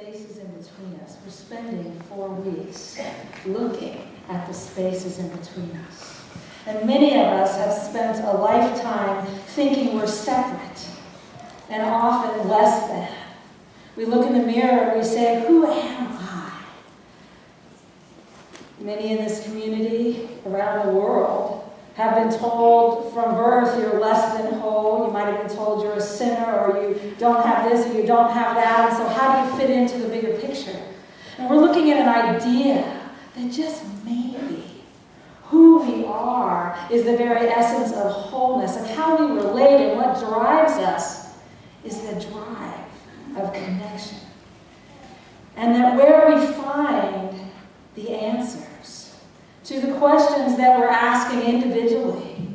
spaces in between us. We're spending 4 weeks looking at the spaces in between us. And many of us have spent a lifetime thinking we're separate and often less than. We look in the mirror and we say, who am I? Many in this community around the world have been told from birth you're less than whole. You might have been told you're a sinner, or you don't have this, or you don't have that. And so how do you fit into the bigger picture? And we're looking at an idea that just maybe who we are is the very essence of wholeness, and how we relate and what drives us is the drive of connection. And that where we find the answers to the questions that we're asking individually,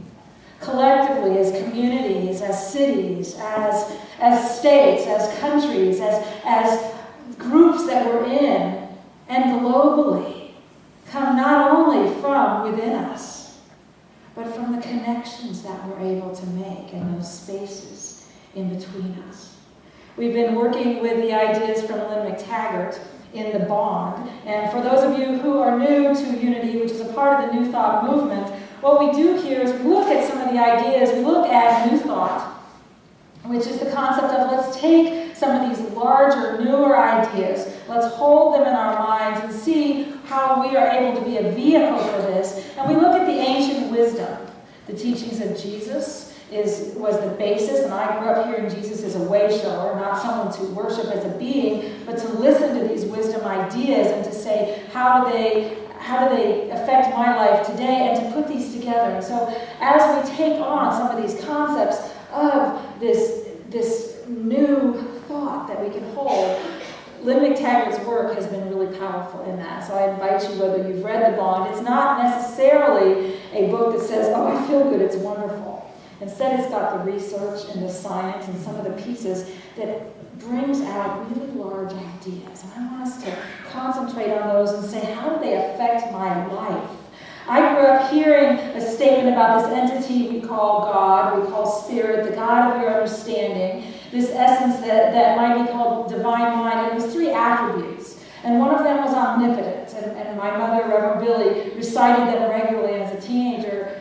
collectively, as communities, as cities, as states, as countries, as groups that we're in, and globally, come not only from within us, but from the connections that we're able to make in those spaces in between us. We've been working with the ideas from Lynne McTaggart in the Bond. And for those of you who are new to Unity, which is a part of the New Thought movement, what we do here is we look at some of the ideas. We look at New Thought, which is the concept of let's take some of these larger, newer ideas, let's hold them in our minds and see how we are able to be a vehicle for this. And we look at the ancient wisdom. The teachings of Jesus was the basis, and I grew up hearing Jesus as a way shower, not someone to worship as a being, but to listen to these wisdom ideas and to say, how do they affect my life today, and to put these together. And so as we take on some of these concepts of this new thought that we can hold, Lynne McTaggart's work has been really powerful in that. So I invite you, whether you've read The Bond, it's not necessarily a book that says, oh, I feel good, it's wonderful. Instead, it's got the research and the science and some of the pieces that brings out really large ideas. And I want us to concentrate on those and say, how do they affect my life? I grew up hearing a statement about this entity we call God, we call Spirit, the God of your understanding, this essence that might be called divine mind, and it was 3 attributes. And one of them was omnipotent, and my mother, Reverend Billy, recited them regularly as a teenager.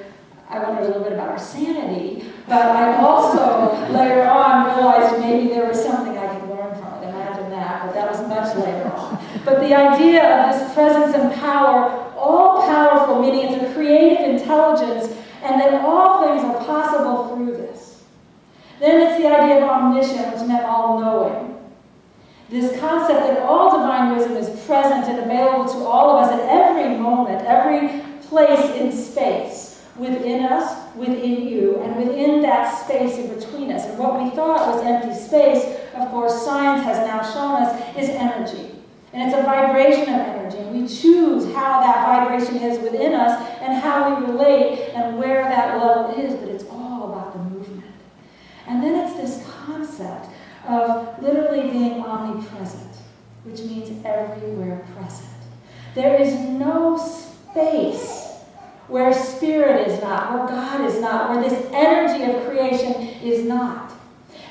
I wondered a little bit about our sanity, but I also later on realized maybe there was something I could learn from it. Imagine that, but that was much later on. But the idea of this presence and power, all powerful, meaning it's a creative intelligence, and that all things are possible through this. Then it's the idea of omniscient, which meant all-knowing. This concept that all divine wisdom is present and available to all of us at every moment, every place in space, within us, within you, and within that space in between us. And what we thought was empty space, of course, science has now shown us, is energy. And it's a vibration of energy. And we choose how that vibration is within us and how we relate and where that level is, but it's all about the movement. And then it's this concept of literally being omnipresent, which means everywhere present. There is no space where spirit is not, where God is not, where this energy of creation is not.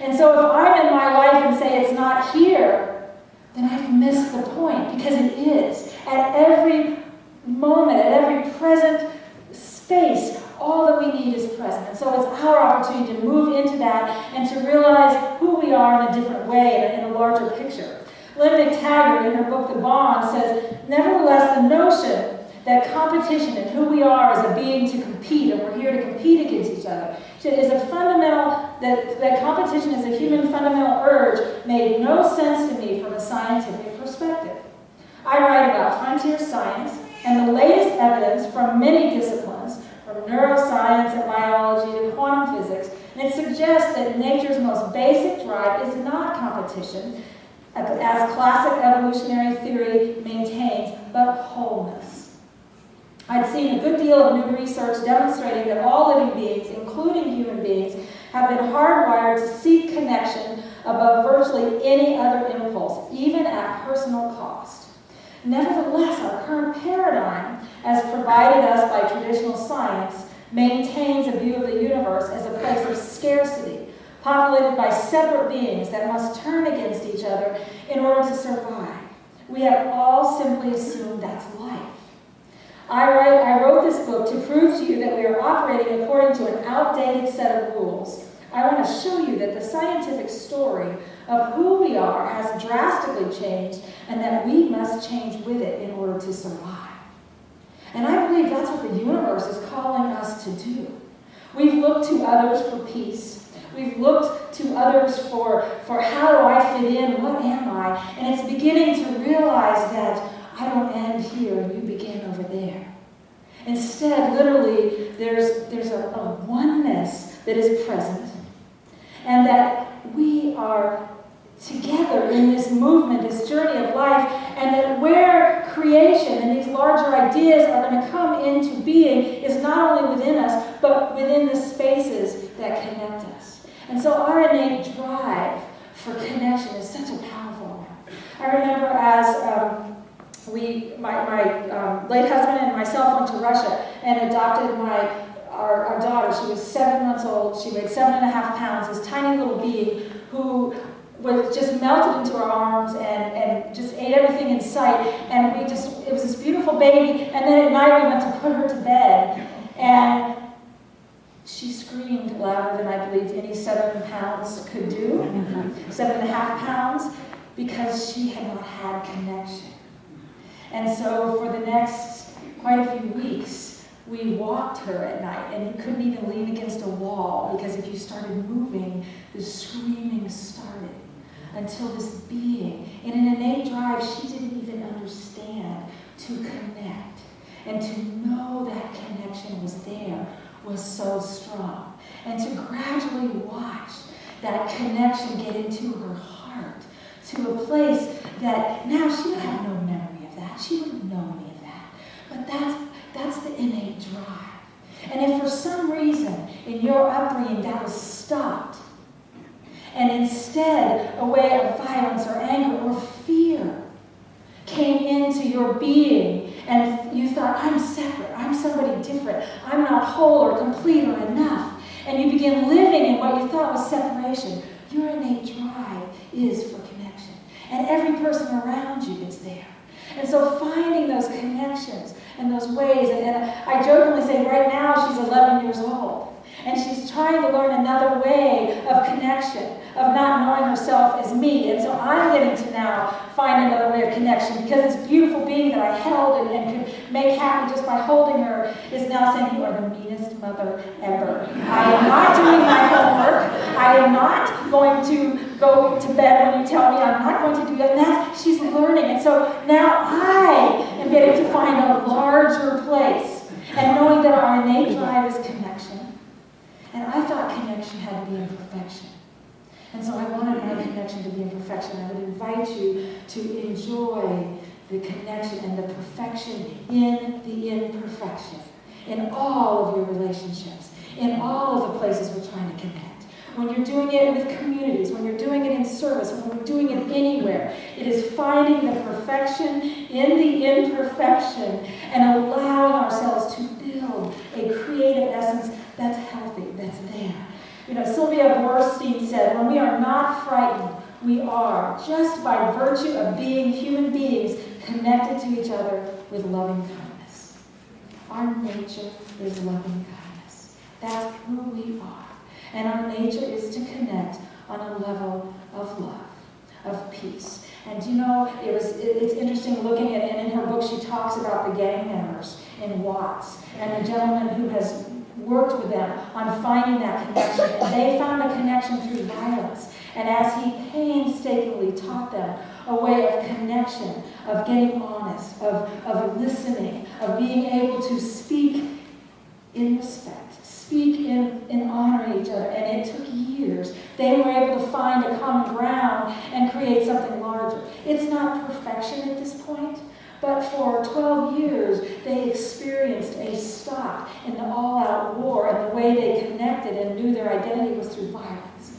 And so if I'm in my life and say it's not here, then I've missed the point, because it is. At every moment, at every present space, all that we need is present. And so it's our opportunity to move into that and to realize who we are in a different way, in a larger picture. Lynne McTaggart, in her book, The Bond, says, nevertheless, the notion that competition and who we are as a being to compete, and we're here to compete against each other, is a fundamental, that competition is a human fundamental urge, made no sense to me from a scientific perspective. I write about frontier science and the latest evidence from many disciplines, from neuroscience and biology to quantum physics, and it suggests that nature's most basic drive is not competition, as classic evolutionary theory maintains, but wholeness. I'd seen a good deal of new research demonstrating that all living beings, including human beings, have been hardwired to seek connection above virtually any other impulse, even at personal cost. Nevertheless, our current paradigm, as provided us by traditional science, maintains a view of the universe as a place of scarcity, populated by separate beings that must turn against each other in order to survive. We have all simply assumed that's life. I wrote this book to prove to you that we are operating according to an outdated set of rules. I want to show you that the scientific story of who we are has drastically changed and that we must change with it in order to survive. And I believe that's what the universe is calling us to do. We've looked to others for peace. We've looked to others for how do I fit in, what am I? And it's beginning to realize that I don't end here and you begin over there. Instead, literally, there's a oneness that is present, and that we are together in this movement, this journey of life, and that where creation and these larger ideas are going to come into being is not only within us, but within the spaces that connect us. And so our innate drive for connection is such a powerful one. I remember as my late husband and myself went to Russia and adopted our daughter. She was 7 months old. She weighed 7.5 pounds, this tiny little being who was just melted into our arms and just ate everything in sight. And it was this beautiful baby. And then at night we went to put her to bed. And she screamed louder than I believed any 7 pounds could do, 7.5 pounds, because she had not had connection. And so for the next quite a few weeks, we walked her at night, and you couldn't even lean against a wall, because if you started moving, the screaming started, until this being, in an innate drive she didn't even understand, to connect, and to know that connection was there, was so strong. And to gradually watch that connection get into her heart, to a place that now she would have no memory of that. She wouldn't know any of that. But that's the innate drive. And if for some reason in your upbringing that was stopped, and instead a way of violence or anger or fear came into your being, and you thought, I'm separate, I'm somebody different, I'm not whole or complete or enough, and you begin living in what you thought was separation, your innate drive is for connection. And every person around you is there. And so finding those connections and those ways, and I jokingly say right now she's 11 years old, and she's trying to learn another way of connection, of not knowing herself as me. And so I'm getting to now find another way of connection, because this beautiful being that I held and could make happy just by holding her is now saying, you are the meanest mother ever. I am not doing my homework. I am not going to go to bed when you tell me. I'm not going to do that. And she's learning. And so now I am getting to find a larger place, and knowing that our innate drive is connection. And I thought connection had to be in perfection. And so I wanted my connection to be in perfection. I would invite you to enjoy the connection and the perfection in the imperfection, in all of your relationships, in all of the places we're trying to connect. When you're doing it with communities, when you're doing it in service, when we're doing it anywhere, it is finding the perfection in the imperfection and allowing ourselves to build a creative essence that's healthy, that's there. You know, Sylvia Boorstein said, when we are not frightened, we are, just by virtue of being human beings, connected to each other with loving kindness. Our nature is loving kindness. That's who we are. And our nature is to connect on a level of love, of peace. And you know, it's interesting looking at it, and in her book she talks about the gang members in Watts, and the gentleman who has worked with them on finding that connection. And they found a connection through violence. And as he painstakingly taught them a way of connection, of getting honest, of listening, of being able to speak in respect, speak in honoring each other. And it took years. They were able to find a common ground and create something larger. It's not perfection at this point, but for 12 years, they experienced a stop in the all-out war, and the way they connected and knew their identity was through violence.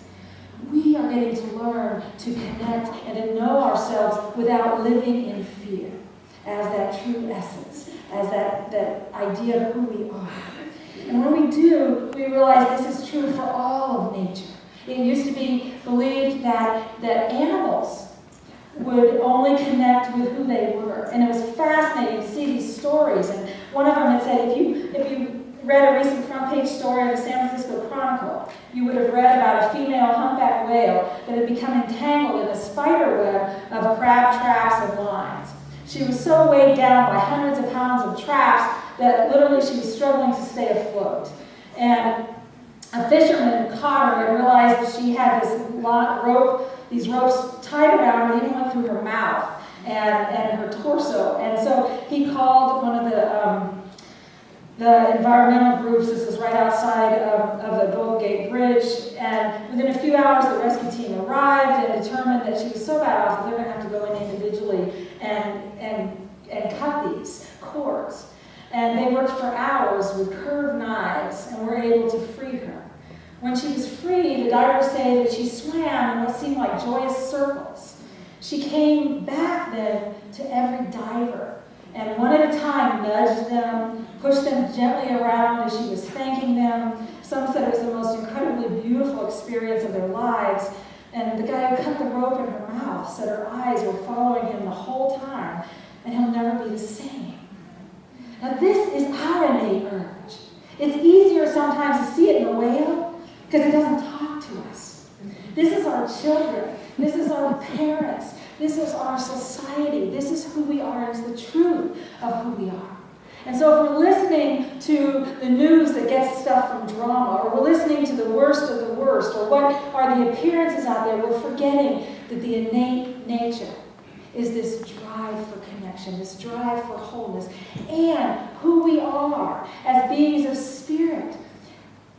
We are getting to learn to connect and to know ourselves without living in fear, as that true essence, as that idea of who we are. And when we do, we realize this is true for all of nature. It used to be believed that animals would only connect with who they were. And it was fascinating to see these stories. And one of them had said, if you read a recent front page story of the San Francisco Chronicle, you would have read about a female humpback whale that had become entangled in a spider web of crab traps and lines. She was so weighed down by hundreds of pounds of traps that literally she was struggling to stay afloat. And a fisherman caught her and realized that she had these ropes tied around her, even went through her mouth and her torso. And so he called one of the environmental groups. This is right outside of the Golden Gate Bridge. And within a few hours, the rescue team arrived and determined that she was so bad off that they're going to have to go in individually and cut these cords. And they worked for hours with curved knives and were able to free her. When she was free, the divers say that she swam in what seemed like joyous circles. She came back then to every diver and one at a time nudged them, pushed them gently around as she was thanking them. Some said it was the most incredibly beautiful experience of their lives. And the guy who cut the rope in her mouth said her eyes were following him the whole time, and he'll never be the same. Now this is our innate urge. It's easier sometimes to see it in a whale because it doesn't talk to us. This is our children. This is our parents. This is our society. This is who we are. It's the truth of who we are. And so if we're listening to the news that gets stuff from drama, or we're listening to the worst of the worst, or what are the appearances out there, we're forgetting that the innate nature is this drive for connection, this drive for wholeness, and who we are as beings of spirit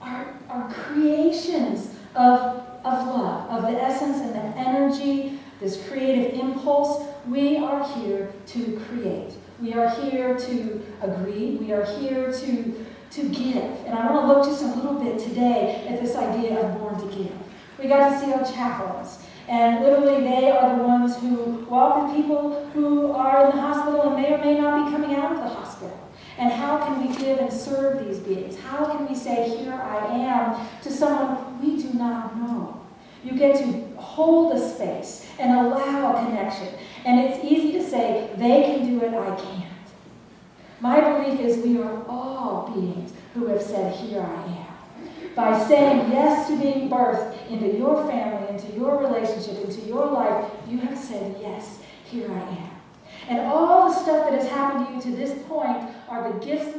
are creations of love, of the essence and the energy, this creative impulse. We are here to create. We are here to agree. We are here to give. And I want to look just a little bit today at this idea of born to give. We got to see our chaplains. And literally they are the ones who walk with people who are in the hospital and may or may not be coming out of the hospital. And how can we give and serve these beings? How can we say, here I am, to someone we do not know? You get to hold a space and allow a connection. And it's easy to say, they can do it, I can't. My belief is we are all beings who have said, here I am. By saying yes to being birthed into your family, into your relationship, into your life, you have said, yes, here I am. And all the stuff that has happened to you to this point are the gifts